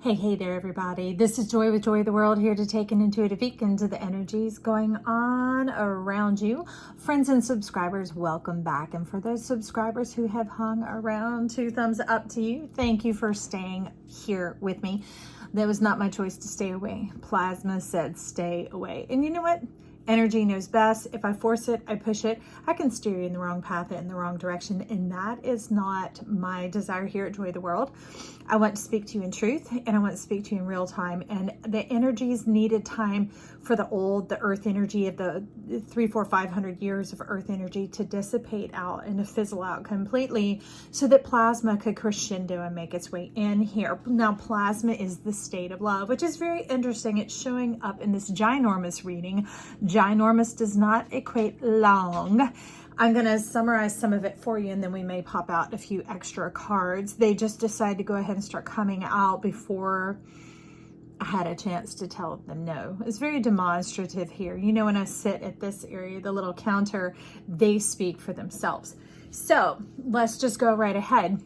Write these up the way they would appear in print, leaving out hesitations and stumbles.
Hey there, everybody. This is Joy with Joy of the World, here to take an intuitive peek into the energies going on around you. Friends and subscribers, welcome back. And for those subscribers who have hung around, 2 thumbs up to you. Thank you for staying here with me. That was not my choice to stay away. Plasma said stay away. And you know what? Energy knows best. If I force it, I push it, I can steer you in the wrong path, in the wrong direction. And that is not my desire here at Joy of the World. I want to speak to you in truth, and I want to speak to you in real time. And the energies needed time for the earth energy of the 300, 400, 500 years of earth energy to dissipate out and to fizzle out completely so that plasma could crescendo and make its way in here. Now, plasma is the state of love, which is very interesting. It's showing up in this ginormous reading. Ginormous does not equate long. I'm going to summarize some of it for you, and then we may pop out a few extra cards. They just decided to go ahead and start coming out before I had a chance to tell them no. It's very demonstrative here. You know, when I sit at this area, the little counter, they speak for themselves. So let's just go right ahead.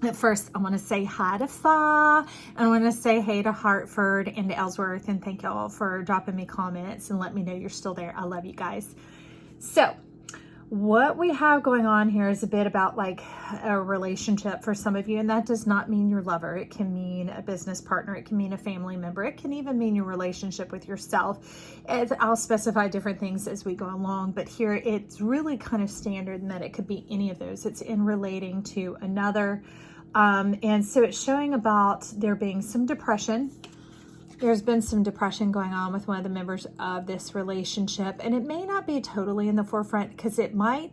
At first, I want to say hi to Fa. I want to say hey to Hartford and to Ellsworth, and thank y'all for dropping me comments and let me know you're still there. I love you guys. So what we have going on here is a bit about like a relationship for some of you, and that does not mean your lover. It can mean a business partner. It can mean a family member. It can even mean your relationship with yourself. I'll specify different things as we go along, but here it's really kind of standard in that it could be any of those. It's in relating to another. And so it's showing about there being some depression. There's been some depression going on with one of the members of this relationship, and it may not be totally in the forefront because it might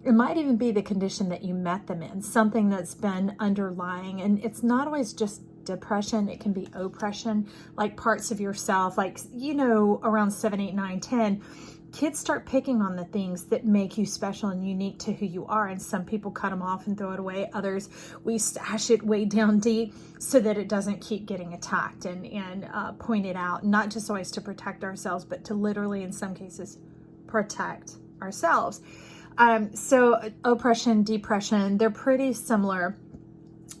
even be the condition that you met them in, something that's been underlying. And it's not always just depression. It can be oppression, like parts of yourself, like, you know, around 7, 8, 9, 10, kids start picking on the things that make you special and unique to who you are. And some people cut them off and throw it away. Others, we stash it way down deep so that it doesn't keep getting attacked and pointed out, not just always to protect ourselves, but to literally, in some cases, protect ourselves. So oppression, depression, they're pretty similar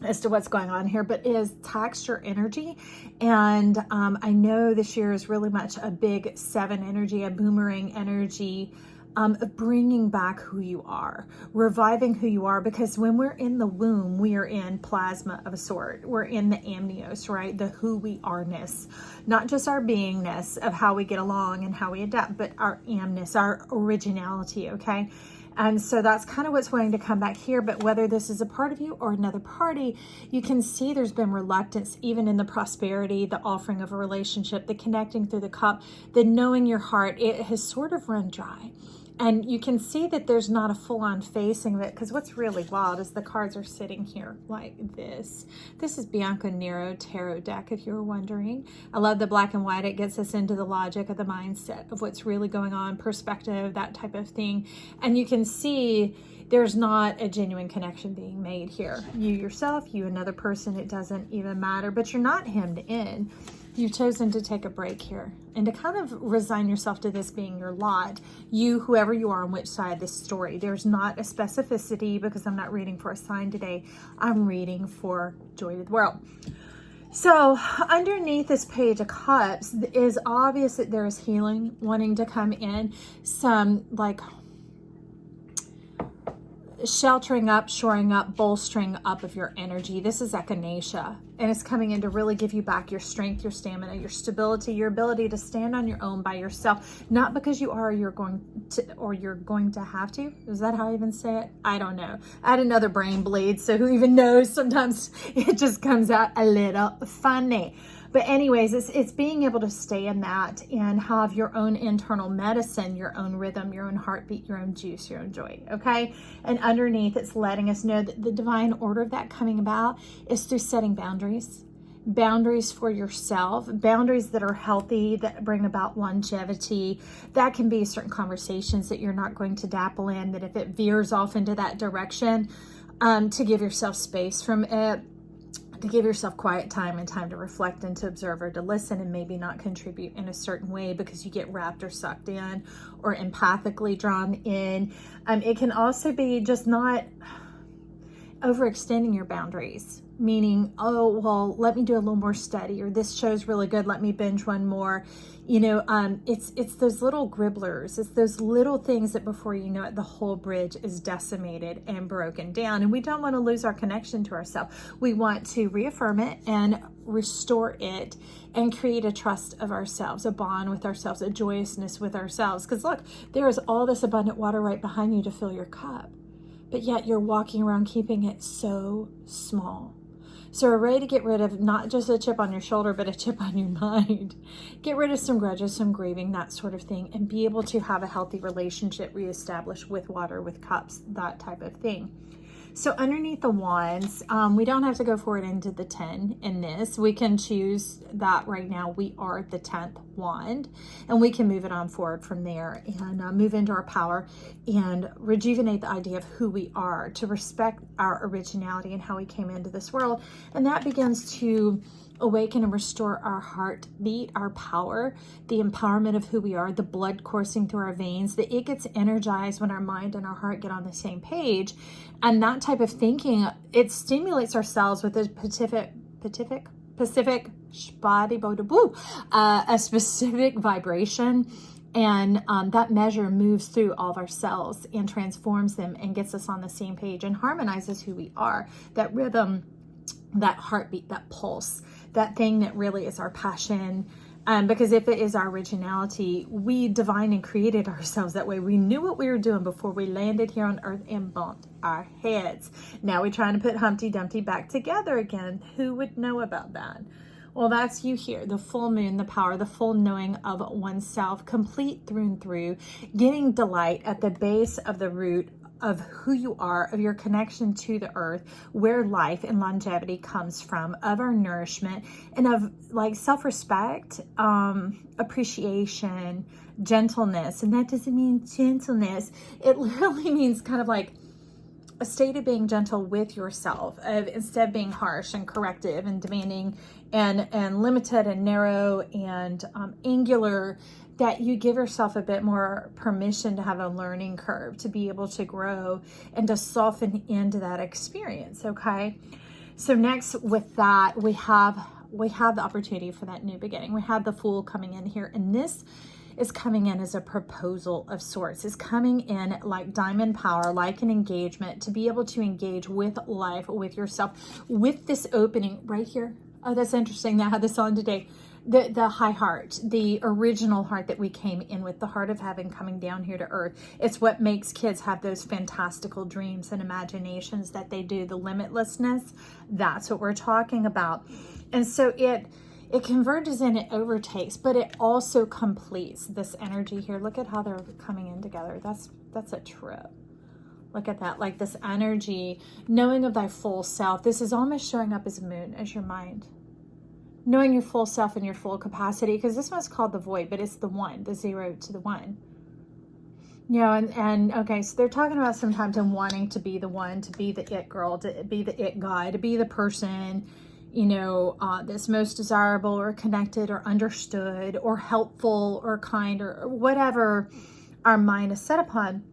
as to what's going on here, but it is taxed your energy. And I know this year is really much a big 7 energy, a boomerang energy of bringing back who you are, reviving who you are, because when we're in the womb, we are in plasma of a sort. We're in the amnios, right? The who we are-ness, not just our beingness of how we get along and how we adapt, but our amness, our originality, okay? And so that's kind of what's going to come back here. But whether this is a part of you or another party, you can see there's been reluctance, even in the prosperity, the offering of a relationship, the connecting through the cup, the knowing your heart. It has sort of run dry. And you can see that there's not a full-on facing of it, because what's really wild is the cards are sitting here like this. This is Bianca Nero Tarot deck, if you were wondering. I love the black and white. It gets us into the logic of the mindset of what's really going on, perspective, that type of thing. And you can see there's not a genuine connection being made here. You yourself, you another person, it doesn't even matter, but you're not hemmed in. You've chosen to take a break here and to kind of resign yourself to this being your lot. You, whoever you are on which side of this story. There's not a specificity because I'm not reading for a sign today. I'm reading for Joy of the World. So underneath this Page of Cups is obvious that there is healing wanting to come in. Some like sheltering up, shoring up, bolstering up of your energy. This is echinacea, and it's coming in to really give you back your strength, your stamina, your stability, your ability to stand on your own by yourself. Not because you are, you're going to have to. Is that how I even say it? I don't know. I had another brain bleed, so who even knows? Sometimes it just comes out a little funny. But anyways, it's being able to stay in that and have your own internal medicine, your own rhythm, your own heartbeat, your own juice, your own joy, okay? And underneath, it's letting us know that the divine order of that coming about is through setting boundaries. Boundaries for yourself, boundaries that are healthy, that bring about longevity. That can be certain conversations that you're not going to dabble in, that if it veers off into that direction, to give yourself space from it, to give yourself quiet time and time to reflect and to observe or to listen, and maybe not contribute in a certain way because you get wrapped or sucked in or empathically drawn in. It can also be just not overextending your boundaries. meaning, oh, well, let me do a little more study, or this show's really good, let me binge one more. You know, it's those little gribblers. It's those little things that before you know it, the whole bridge is decimated and broken down. And we don't want to lose our connection to ourselves. We want to reaffirm it and restore it and create a trust of ourselves, a bond with ourselves, a joyousness with ourselves. Because look, there is all this abundant water right behind you to fill your cup, but yet you're walking around keeping it so small. So we're ready to get rid of not just a chip on your shoulder, but a chip on your mind. Get rid of some grudges, some grieving, that sort of thing, and be able to have a healthy relationship reestablished with water, with cups, that type of thing. So underneath the wands, we don't have to go forward into the 10 in this. We can choose that right now. We are the 10th wand, and we can move it on forward from there and move into our power and rejuvenate the idea of who we are, to respect our originality and how we came into this world. And that begins to awaken and restore our heartbeat, our power, the empowerment of who we are, the blood coursing through our veins, that it gets energized when our mind and our heart get on the same page. And that type of thinking, it stimulates our cells with a a specific vibration. And that measure moves through all of our cells and transforms them and gets us on the same page and harmonizes who we are. That rhythm, that heartbeat, that pulse, that thing that really is our passion. Because if it is our originality, we divined and created ourselves that way. We knew what we were doing before we landed here on earth and bumped our heads. Now we're trying to put Humpty Dumpty back together again. Who would know about that? Well, that's you here, the full moon, the power, the full knowing of oneself, complete through and through, getting delight at the base of the root of who you are, of your connection to the earth, where life and longevity comes from, of our nourishment, and of like self-respect, appreciation, gentleness. And that doesn't mean gentleness. It literally means kind of like a state of being gentle with yourself, of instead of being harsh and corrective and demanding and limited and narrow and angular, that you give yourself a bit more permission to have a learning curve, to be able to grow and to soften into that experience. Okay. So next with that, we have the opportunity for that new beginning. We have the Fool coming in here, and this is coming in as a proposal of sorts. Is coming in like diamond power, like an engagement, to be able to engage with life, with yourself, with this opening right here. Oh, that's interesting. I had this on today. The high heart, the original heart that we came in with, the heart of heaven coming down here to earth. It's what makes kids have those fantastical dreams and imaginations that they do, the limitlessness. That's what we're talking about. And so it converges and it overtakes, but it also completes this energy here. Look at how they're coming in together. That's a trip. Look at that, like this energy, knowing of thy full self. This is almost showing up as a moon, as your mind. Knowing your full self and your full capacity, because this one's called the void, but it's the one, the 0 to the 1. You know, and okay, so they're talking about sometimes in wanting to be the one, to be the it girl, to be the it guy, to be the person, you know, that's most desirable or connected or understood or helpful or kind or whatever our mind is set upon.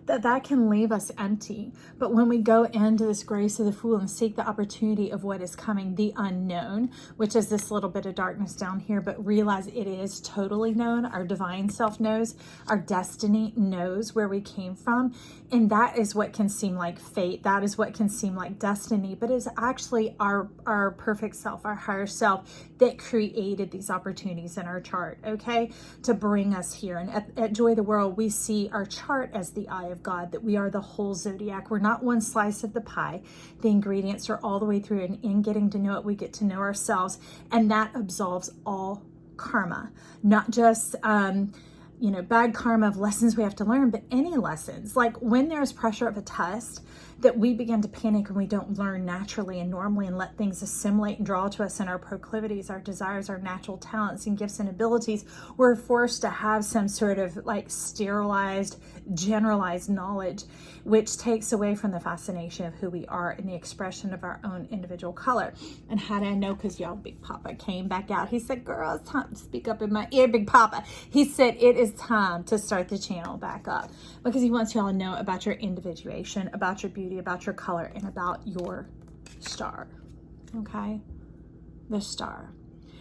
That can leave us empty. But when we go into this grace of the Fool and seek the opportunity of what is coming, the unknown, which is this little bit of darkness down here, but realize it is totally known. Our divine self knows, our destiny knows where we came from. And that is what can seem like fate. That is what can seem like destiny, but it's actually our perfect self, our higher self, that created these opportunities in our chart, okay, to bring us here. And at Joy of the World, we see our chart as the eye of God, that we are the whole zodiac. We're not one slice of the pie. The ingredients are all the way through, and in getting to know it, we get to know ourselves, and that absolves all karma, not just you know, bad karma of lessons we have to learn, but any lessons. Like when there's pressure of a test, that we begin to panic and we don't learn naturally and normally and let things assimilate and draw to us in our proclivities, our desires, our natural talents and gifts and abilities. We're forced to have some sort of like sterilized, generalized knowledge, which takes away from the fascination of who we are and the expression of our own individual color. And how did I know? Because y'all, Big Papa came back out. He said, girl, it's time to speak up in my ear, Big Papa. He said, it is time to start the channel back up, because he wants y'all to know about your individuation, about your beauty, about your color, and about your Star. Okay, the Star.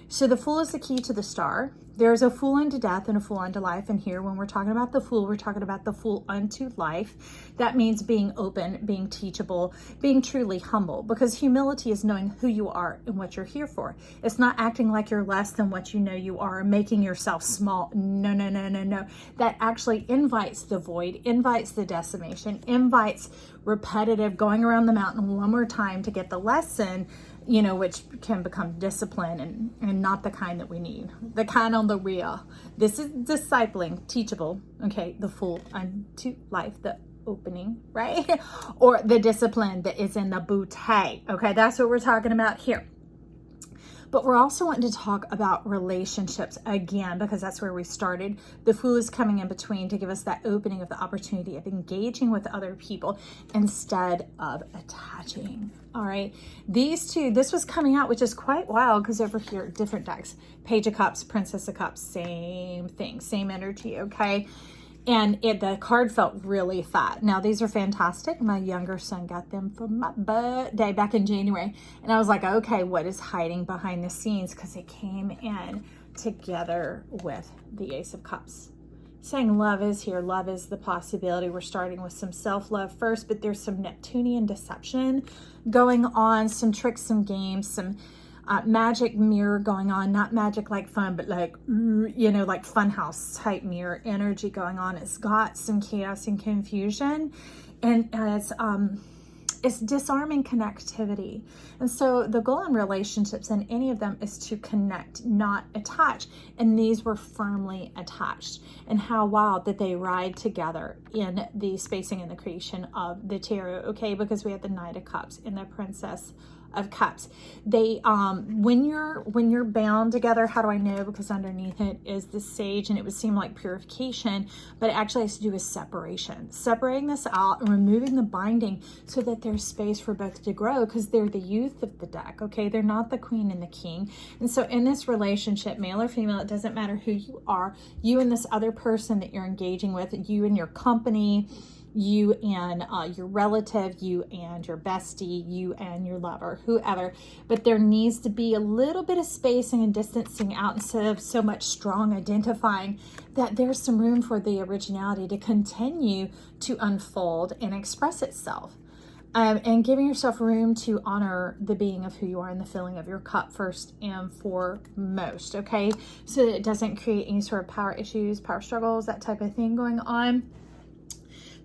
So the Fool is the key to the Star. There's a fool unto death and a fool unto life. And here, when we're talking about the Fool, we're talking about the fool unto life. That means being open, being teachable, being truly humble, because humility is knowing who you are and what you're here for. It's not acting like you're less than what you know you are and making yourself small. No, no, no, no, no. That actually invites the void, invites the decimation, invites repetitive going around the mountain one more time to get the lesson, you know, which can become discipline and not the kind that we need. The kind on the real. This is discipling, teachable. Okay, the fool unto life, the opening, right? Or the discipline that is in the bouquet. Okay, that's what we're talking about here. But we're also wanting to talk about relationships again, because that's where we started. The Fool is coming in between to give us that opening of the opportunity of engaging with other people instead of attaching. All right. These two, this was coming out, which is quite wild, because over here, different decks. Page of Cups, Princess of Cups, same thing, same energy. Okay. And the card felt really fat. Now, these are fantastic. My younger son got them for my birthday back in January. And I was like, okay, what is hiding behind the scenes? Because it came in together with the Ace of Cups. Saying love is here. Love is the possibility. We're starting with some self-love first, but there's some Neptunian deception going on, some tricks, some games, some magic mirror going on. Not magic like fun, but like, you know, like funhouse type mirror energy going on. It's got some chaos and confusion, and it's disarming connectivity. And so the goal in relationships, in any of them, is to connect, not attach. And these were firmly attached. And how wild that they ride together in the spacing and the creation of the tarot. Okay, because we have the Knight of Cups and the Princess of Cups. They when you're bound together, how do I know? Because underneath it is the Sage, and it would seem like purification, but it actually has to do with separation, separating this out and removing the binding so that there's space for both to grow, because they're the youth of the deck. Okay, they're not the queen and the king. And so in this relationship, male or female, it doesn't matter who you are, you and this other person that you're engaging with, you and your company, you and your relative, you and your bestie, you and your lover, whoever. But there needs to be a little bit of spacing and distancing out, instead of so much strong identifying, that there's some room for the originality to continue to unfold and express itself. And giving yourself room to honor the being of who you are and the filling of your cup first and foremost, okay? So that it doesn't create any sort of power issues, power struggles, that type of thing going on.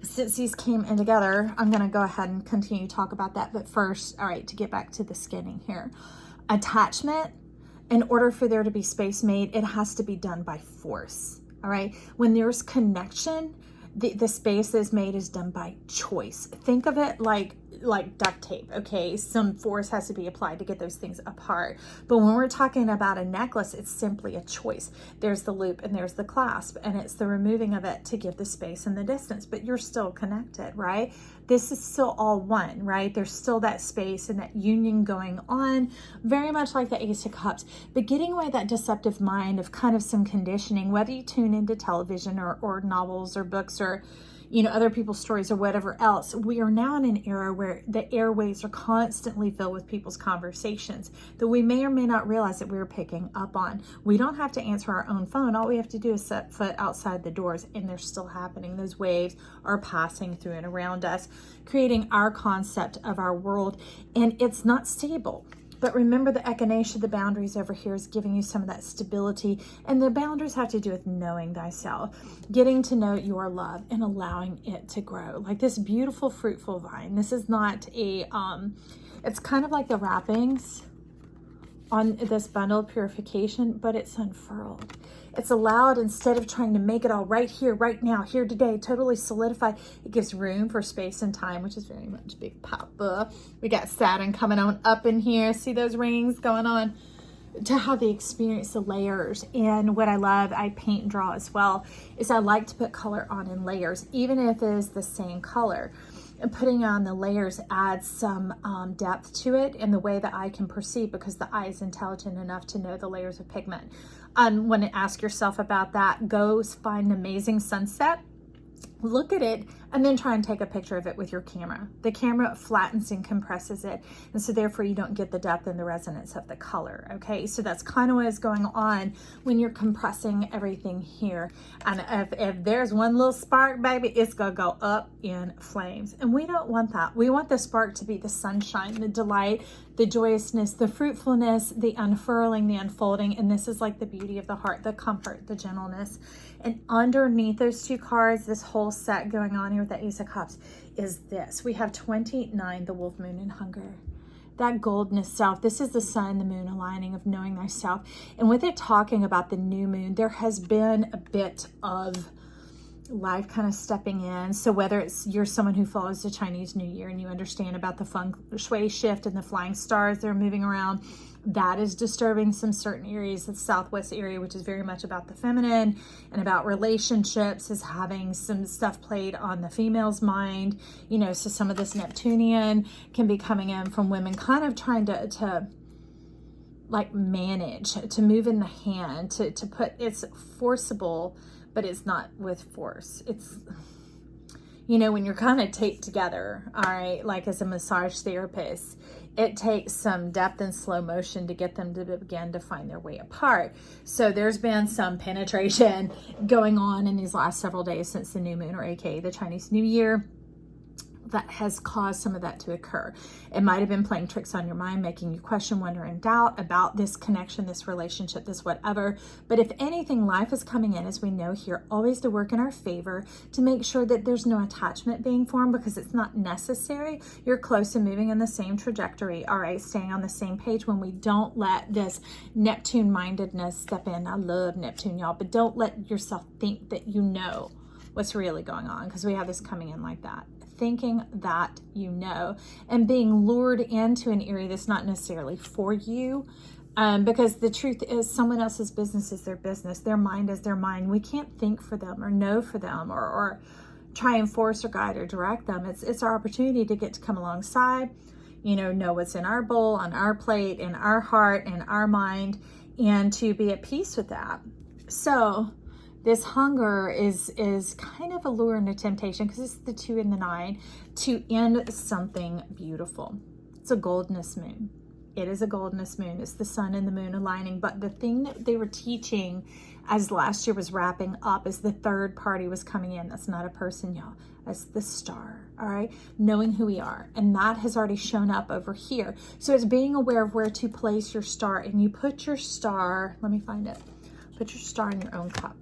Since these came in together, I'm going to go ahead and continue to talk about that. But first, all right, to get back to the skinning here. Attachment, in order for there to be space made, it has to be done by force. All right. When there's connection, the space that is made is done by choice. Think of it like duct tape. Okay, some force has to be applied to get those things apart. But when we're talking about a necklace, it's simply a choice. There's the loop and there's the clasp, and it's the removing of it to give the space and the distance, but you're still connected, right? This is still all one, right? There's still that space and that union going on, very much like the Ace of Cups, but getting away that deceptive mind of kind of some conditioning, whether you tune into television or novels or books or, you know, other people's stories or whatever else. We are now in an era where the airwaves are constantly filled with people's conversations that we may or may not realize that we're picking up on. We don't have to answer our own phone. All we have to do is set foot outside the doors, and they're still happening. Those waves are passing through and around us, creating our concept of our world, and it's not stable. But remember, the echinacea, the boundaries over here, is giving you some of that stability. And the boundaries have to do with knowing thyself, getting to know your love and allowing it to grow. Like this beautiful, fruitful vine. This is not a, it's kind of like the wrappings on this bundle of purification, but it's unfurled. It's allowed, instead of trying to make it all right here, right now, here today, totally solidified, it gives room for space and time, which is very much Big Papa. We got Saturn coming on up in here. See those rings going on? To how they experience the layers. And what I love, I paint and draw as well, is I like to put color on in layers, even if it is the same color. And putting on the layers adds some depth to it in the way that I can perceive, because the eye is intelligent enough to know the layers of pigment. When you ask yourself about that, go find an amazing sunset look at it and then try and take a picture of it with your camera. The camera flattens and compresses it, and so therefore you don't get the depth and the resonance of the color. Okay, so that's kind of what is going on when you're compressing everything here. And if there's one little spark, baby, it's gonna go up in flames, and we don't want that. We want the spark to be the sunshine, the delight, the joyousness, the fruitfulness, the unfurling, the unfolding. And this is like the beauty of the heart, the comfort, the gentleness. And underneath those two cards, this whole set going on here with the Ace of Cups is this. We have 29, the Wolf Moon, and Hunger. That goldness self. This is the sun and the moon aligning of knowing thyself. And with it talking about the new moon, there has been a bit of life kind of stepping in. So whether it's you're someone who follows the Chinese New Year and you understand about the feng shui shift and the flying stars that are moving around, that is disturbing some certain areas. The southwest area, which is very much about the feminine and about relationships, is having some stuff played on the female's mind. You know, so some of this Neptunian can be coming in from women kind of trying to like manage, to move in the hand, to put, it's forcible, but it's not with force. It's, you know, when you're kind of taped together, all right, like as a massage therapist, it takes some depth and slow motion to get them to begin to find their way apart. So there's been some penetration going on in these last several days since the new moon, or aka the Chinese New Year, that has caused some of that to occur. It might have been playing tricks on your mind, making you question, wonder, and doubt about this connection, this relationship, this whatever. But if anything, life is coming in, as we know here, always to work in our favor, to make sure that there's no attachment being formed, because it's not necessary. You're close and moving in the same trajectory, all right, staying on the same page when we don't let this Neptune mindedness step in. I love Neptune, y'all, but don't let yourself think that you know what's really going on, because we have this coming in like that. Thinking that you know, and being lured into an area that's not necessarily for you, because the truth is someone else's business is their business, their mind is their mind. We can't think for them or know for them or try and force or guide or direct them. It's our opportunity to get to come alongside, you know what's in our bowl, on our plate, in our heart, in our mind, and to be at peace with that. So this hunger is kind of a lure and a temptation, because it's the 2 and the 9, to end something beautiful. It's a goldness moon. It is a goldness moon. It's the sun and the moon aligning. But the thing that they were teaching as last year was wrapping up is the third party was coming in. That's not a person, y'all. That's the star, all right? Knowing who we are. And that has already shown up over here. So it's being aware of where to place your star. And you put your star, let me find it. Put your star in your own cup.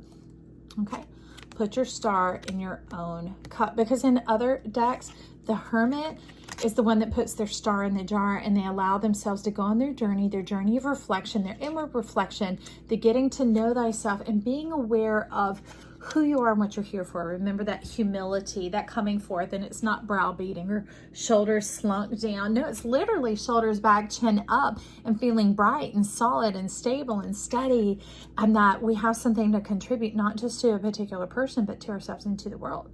Okay, put your star in your own cup, because in other decks, the Hermit is the one that puts their star in the jar, and they allow themselves to go on their journey of reflection, their inward reflection, the getting to know thyself and being aware of who you are and what you're here for. Remember that humility, that coming forth, and it's not browbeating or shoulders slunk down. No, it's literally shoulders back, chin up, and feeling bright and solid and stable and steady, and that we have something to contribute, not just to a particular person, but to ourselves and to the world.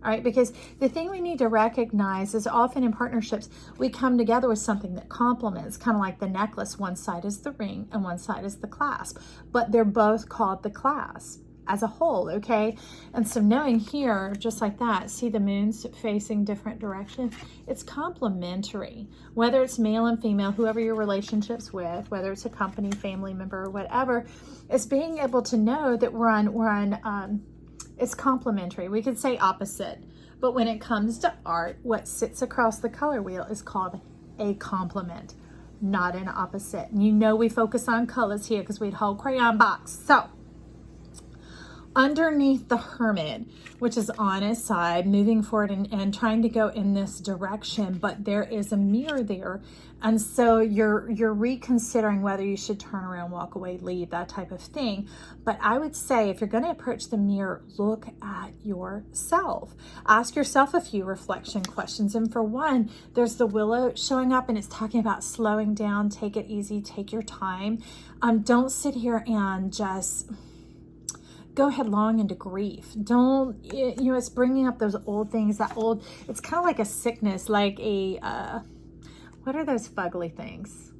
All right, because the thing we need to recognize is often in partnerships, we come together with something that complements, kind of like the necklace. One side is the ring and one side is the clasp, but they're both called the clasp as a whole, okay? And so knowing here, just like that, see the moons facing different directions, it's complementary. Whether it's male and female, whoever your relationship's with, whether it's a company, family member, or whatever, it's being able to know that we're on it's complementary. We could say opposite, but when it comes to art, what sits across the color wheel is called a complement, not an opposite. And you know we focus on colors here because we had a whole crayon box. So underneath the Hermit, which is on his side, moving forward and trying to go in this direction, but there is a mirror there. And so you're reconsidering whether you should turn around, walk away, leave, that type of thing. But I would say if you're going to approach the mirror, look at yourself. Ask yourself a few reflection questions. And for one, there's the willow showing up, and it's talking about slowing down, take it easy, take your time. Don't sit here and just go headlong into grief. Don't, it's bringing up those old things, it's kind of like a sickness, like what are those fugly things?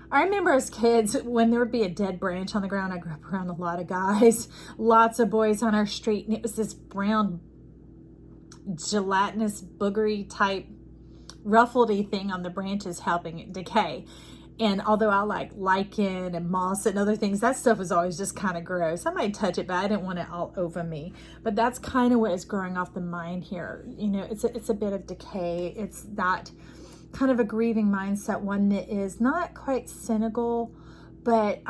I remember as kids, when there would be a dead branch on the ground, I grew up around a lot of guys, lots of boys on our street, and it was this brown gelatinous, boogery type, ruffledy thing on the branches helping it decay. And although I like lichen and moss and other things, that stuff is always just kind of gross. I might touch it, but I didn't want it all over me. But that's kind of what is growing off the mind here. You know, it's a bit of decay. It's that kind of a grieving mindset, one that is not quite cynical, but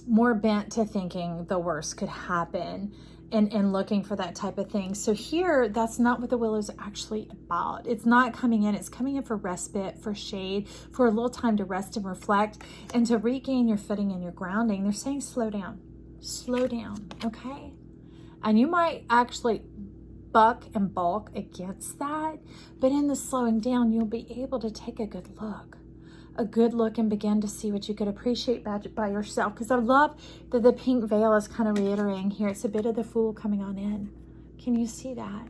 more bent to thinking the worst could happen. And looking for that type of thing. So here, that's not what the willow is actually about. It's not coming in. It's coming in for respite, for shade, for a little time to rest and reflect, and to regain your footing and your grounding. They're saying slow down, okay? And you might actually buck and balk against that, but in the slowing down, you'll be able to take a good look and begin to see what you could appreciate by yourself. Because I love that the pink veil is kind of reiterating here. It's a bit of the Fool coming on in. Can you see that?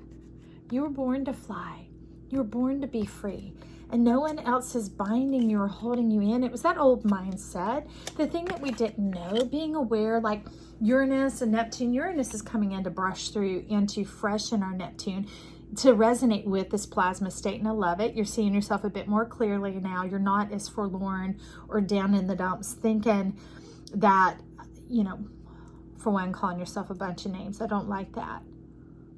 You were born to fly. You were born to be free. And no one else is binding you or holding you in. It was that old mindset. The thing that we didn't know, being aware, like Uranus and Neptune. Uranus is coming in to brush through and to freshen our Neptune, to resonate with this plasma state, and I love it. You're seeing yourself a bit more clearly now. You're not as forlorn or down in the dumps thinking that, you know, for one, calling yourself a bunch of names. I don't like that.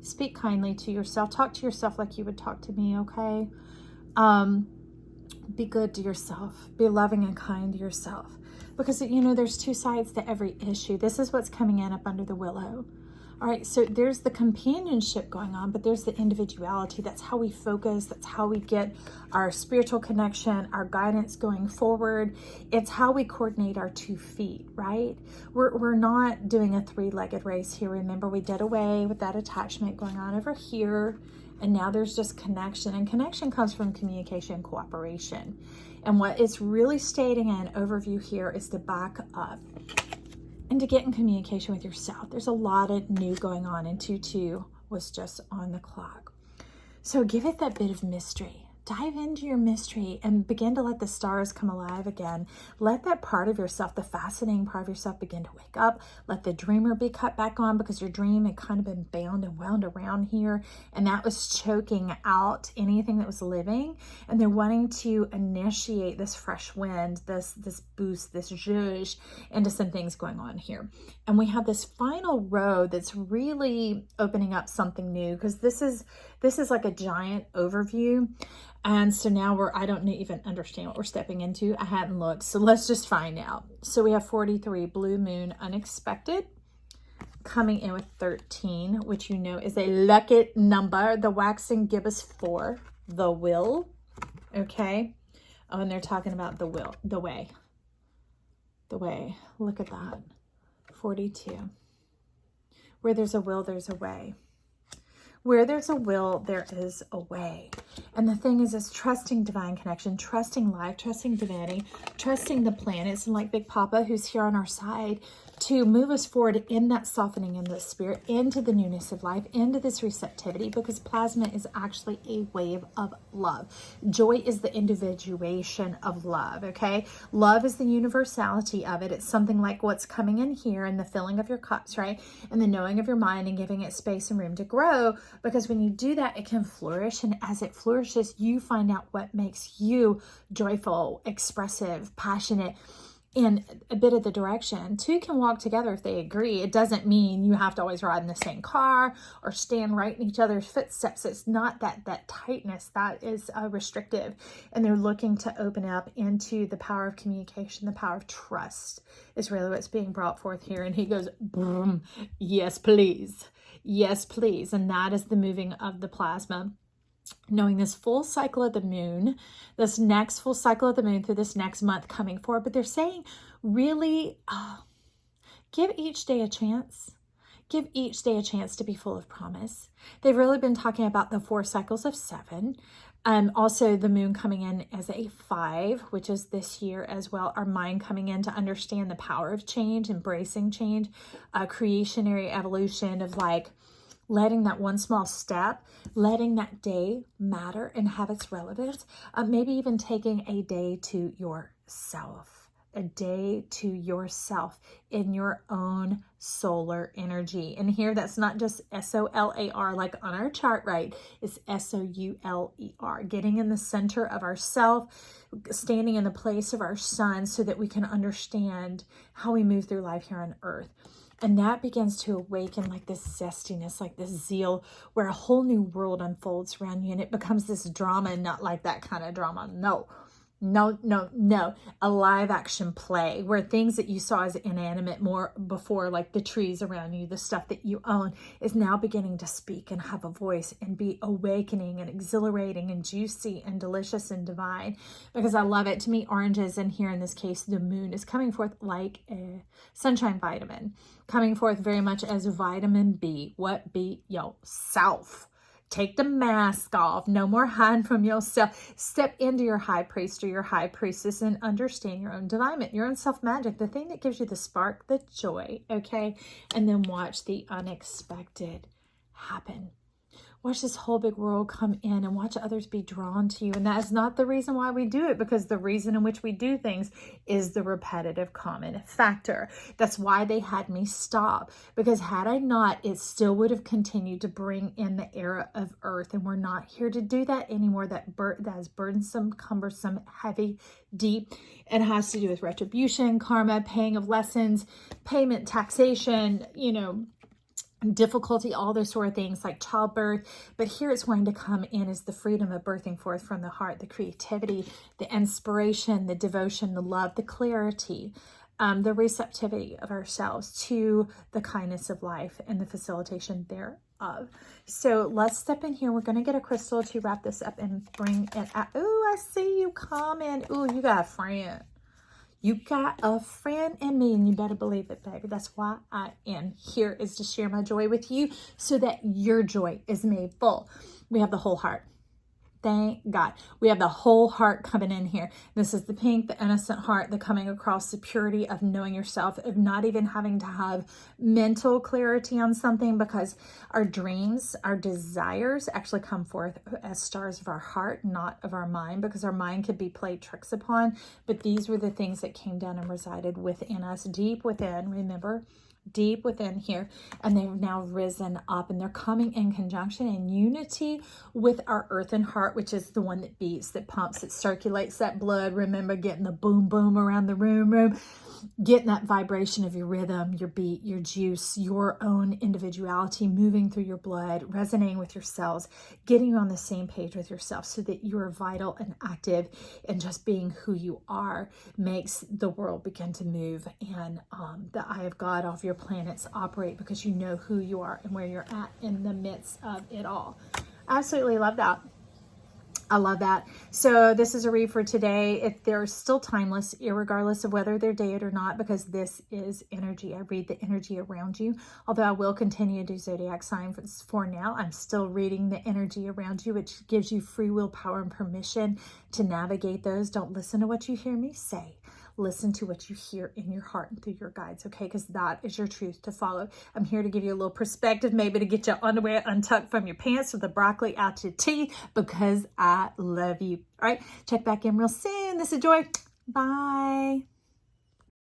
Speak kindly to yourself. Talk to yourself like you would talk to me, okay? Be good to yourself. Be loving and kind to yourself. Because, you know, there's two sides to every issue. This is what's coming in up under the willow. All right, so there's the companionship going on, but there's the individuality. That's how we focus. That's how we get our spiritual connection, our guidance going forward. It's how we coordinate our 2 feet, right? We're not doing a 3-legged race here. Remember, we did away with that attachment going on over here, and now there's just connection. And connection comes from communication and cooperation. And what it's really stating in an overview here is to back up and to get in communication with yourself. There's a lot of new going on, and 2-2 was just on the clock. So give it that bit of mystery. Dive into your mystery and begin to let the stars come alive again. Let that part of yourself, the fascinating part of yourself, begin to wake up. Let the dreamer be cut back on, because your dream had kind of been bound and wound around here, and that was choking out anything that was living. And they're wanting to initiate this fresh wind, this boost, this zhuzh into some things going on here. And we have this final row that's really opening up something new, because this is like a giant overview. And so now I don't even understand what we're stepping into. I hadn't looked, so let's just find out. So we have 43, blue moon, unexpected, coming in with 13, which you know is a lucky number. The waxing gibbous 4, the will, okay? Oh, and they're talking about the will, the way. Look at that, 42. Where there's a will, there's a way. Where there's a will, there is a way. And the thing is trusting divine connection, trusting life, trusting divinity, trusting the planets, and like Big Papa, who's here on our side, to move us forward in that softening in the spirit, into the newness of life, into this receptivity, because plasma is actually a wave of love. Joy is the individuation of love, okay? Love is the universality of it. It's something like what's coming in here, and the filling of your cups, right? And the knowing of your mind and giving it space and room to grow, because when you do that, it can flourish. And as it flourishes, you find out what makes you joyful, expressive, passionate, in a bit of the direction. 2 can walk together if they agree. It doesn't mean you have to always ride in the same car or stand right in each other's footsteps. It's not that tightness that is restrictive. And they're looking to open up into the power of communication, the power of trust is really what's being brought forth here. And he goes, boom, yes, please. Yes, please. And that is the moving of the plasma. Knowing this full cycle of the moon, this next full cycle of the moon through this next month coming forward. But they're saying really give each day a chance. Give each day a chance to be full of promise. They've really been talking about the 4 cycles of 7. Also the moon coming in as a 5, which is this year as well. Our mind coming in to understand the power of change, embracing change, creationary evolution of like, letting that one small step, letting that day matter and have its relevance, maybe even taking a day to yourself. a day to yourself in your own solar energy. And here, that's not just SOLAR like on our chart, right? It's SOULER, getting in the center of ourself, standing in the place of our sun so that we can understand how we move through life here on earth. And that begins to awaken like this zestiness, like this zeal, where a whole new world unfolds around you. And it becomes this drama, not like that kind of drama. No. A live action play where things that you saw as inanimate more before, like the trees around you, the stuff that you own, is now beginning to speak and have a voice and be awakening and exhilarating and juicy and delicious and divine. Because I love it. To me, oranges, and here in this case, the moon is coming forth like a sunshine vitamin, coming forth very much as vitamin B. What? Be yourself. Take the mask off. No more hiding from yourself. Step into your high priest or your high priestess and understand your own divinement, your own self-magic, the thing that gives you the spark, the joy, okay? And then watch the unexpected happen. Watch this whole big world come in and watch others be drawn to you. And that is not the reason why we do it, because the reason in which we do things is the repetitive common factor. That's why they had me stop, because had I not, it still would have continued to bring in the era of earth. And we're not here to do that anymore. That is burdensome, cumbersome, heavy, deep, and has to do with retribution, karma, paying of lessons, payment, taxation, difficulty, all those sort of things like childbirth. But here it's going to come in as the freedom of birthing forth from the heart, the creativity, the inspiration, the devotion, the love, the clarity, the receptivity of ourselves to the kindness of life and the facilitation thereof. So let's step in here. We're going to get a crystal to wrap this up and bring it out. Oh, I see you coming. Oh, you got a friend. You got a friend in me, and you better believe it, baby. That's why I am here, is to share my joy with you so that your joy is made full. We have the whole heart. Thank God. We have the whole heart coming in here. This is the pink, the innocent heart, the coming across the purity of knowing yourself, of not even having to have mental clarity on something, because our dreams, our desires actually come forth as stars of our heart, not of our mind, because our mind could be played tricks upon. But these were the things that came down and resided within us, deep within, remember? Deep within here, and they've now risen up, and they're coming in conjunction in unity with our earthen heart, which is the one that beats, that pumps, that circulates that blood. Remember, getting the boom boom around the room, getting that vibration of your rhythm, your beat, your juice, your own individuality moving through your blood, resonating with your cells, getting you on the same page with yourself so that you are vital and active, and just being who you are makes the world begin to move, and the eye of God off your planets operate, because you know who you are and where you're at in the midst of it all. Absolutely love that. I love that. So this is a read for today. They're still timeless, irregardless of whether they're dated or not, because this is energy. I read the energy around you. Although I will continue to do zodiac signs for now, I'm still reading the energy around you, which gives you free will, power, and permission to navigate those. Don't listen to what you hear me say. Listen to what you hear in your heart and through your guides, okay? Because that is your truth to follow. I'm here to give you a little perspective, maybe to get your underwear untucked from your pants or the broccoli out your teeth, because I love you. All right, check back in real soon. This is Joy. Bye.